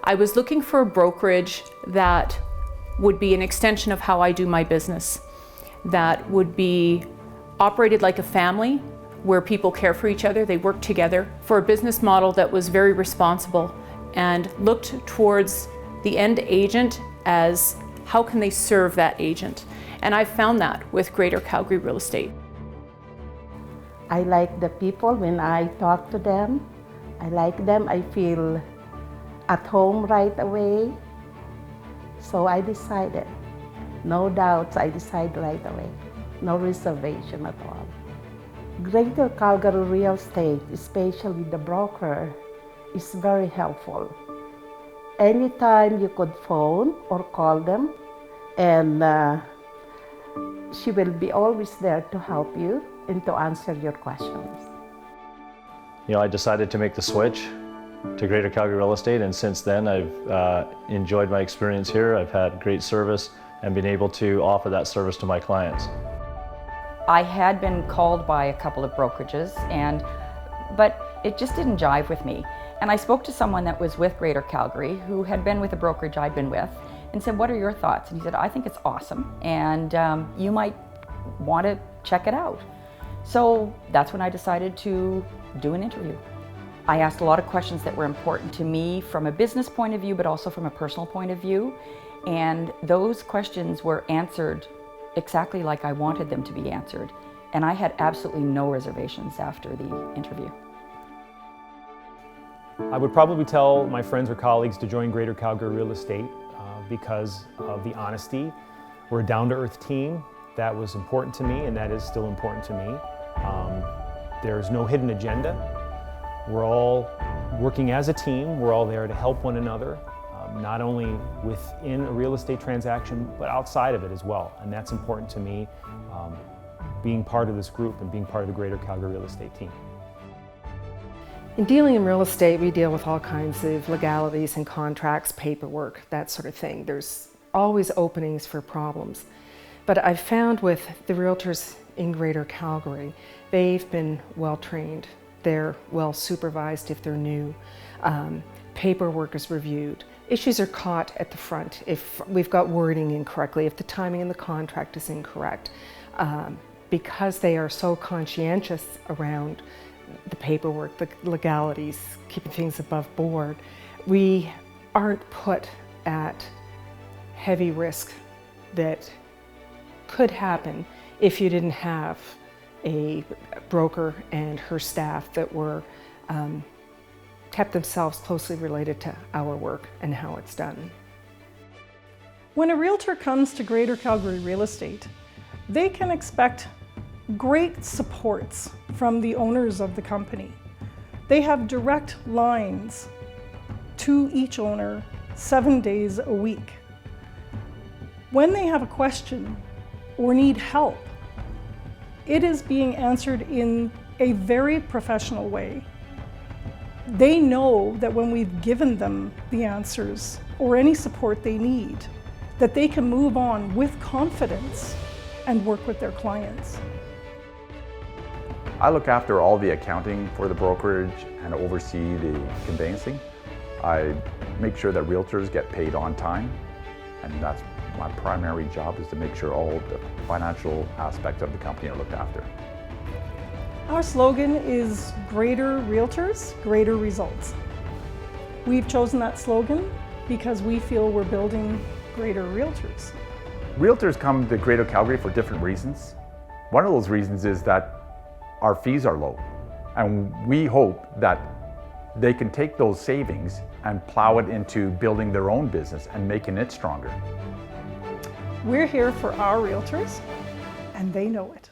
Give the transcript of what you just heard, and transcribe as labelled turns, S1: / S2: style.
S1: I was looking for a brokerage that would be an extension of how I do my business, that would be operated like a family, where people care for each other, they work together, for a business model that was very responsible and looked towards the end agent as how can they serve that agent. And I found that with Greater Calgary Real Estate.
S2: I like the people when I talk to them. I like them, I feel at home right away. So I decided, no doubts, I decided right away. No reservation at all. Greater Calgary Real Estate, especially the broker, is very helpful. Anytime you could phone or call them, and she will be always there to help you and to answer your questions.
S3: You know, I decided to make the switch to Greater Calgary Real Estate, and since then I've enjoyed my experience here. I've had great service and been able to offer that service to my clients.
S4: I had been called by a couple of brokerages, but it just didn't jive with me. And I spoke to someone that was with Greater Calgary who had been with a brokerage I'd been with and said, "What are your thoughts?" And he said, "I think it's awesome, and you might want to check it out." So that's when I decided to do an interview. I asked a lot of questions that were important to me from a business point of view, but also from a personal point of view. And those questions were answered exactly like I wanted them to be answered. And I had absolutely no reservations after the interview.
S5: I would probably tell my friends or colleagues to join Greater Calgary Real Estate because of the honesty. We're a down-to-earth team. That was important to me, and that is still important to me. There's no hidden agenda. We're all working as a team. We're all there to help one another, not only within a real estate transaction, but outside of it as well. And that's important to me, being part of this group and being part of the Greater Calgary Real Estate team.
S6: In dealing in real estate, we deal with all kinds of legalities and contracts, paperwork, that sort of thing. There's always openings for problems. But I've found with the realtors in Greater Calgary, they've been well trained. They're well supervised if they're new. Paperwork is reviewed. Issues are caught at the front if we've got wording incorrectly, if the timing in the contract is incorrect. Because they are so conscientious around the paperwork, the legalities, keeping things above board, we aren't put at heavy risk that could happen if you didn't have a broker and her staff that were kept themselves closely related to our work and how it's done.
S7: When a realtor comes to Greater Calgary Real Estate, they can expect great supports from the owners of the company. They have direct lines to each owner 7 days a week. When they have a question or need help, it is being answered in a very professional way. They know that when we've given them the answers or any support they need, that they can move on with confidence and work with their clients.
S8: I look after all the accounting for the brokerage and oversee the conveyancing. I make sure that realtors get paid on time, and that's my primary job, is to make sure all the financial aspects of the company are looked after.
S7: Our slogan is Greater Realtors, Greater Results. We've chosen that slogan because we feel we're building greater realtors.
S8: Realtors come to Greater Calgary for different reasons. One of those reasons is that our fees are low, and we hope that they can take those savings and plow it into building their own business and making it stronger.
S7: We're here for our realtors, and they know it.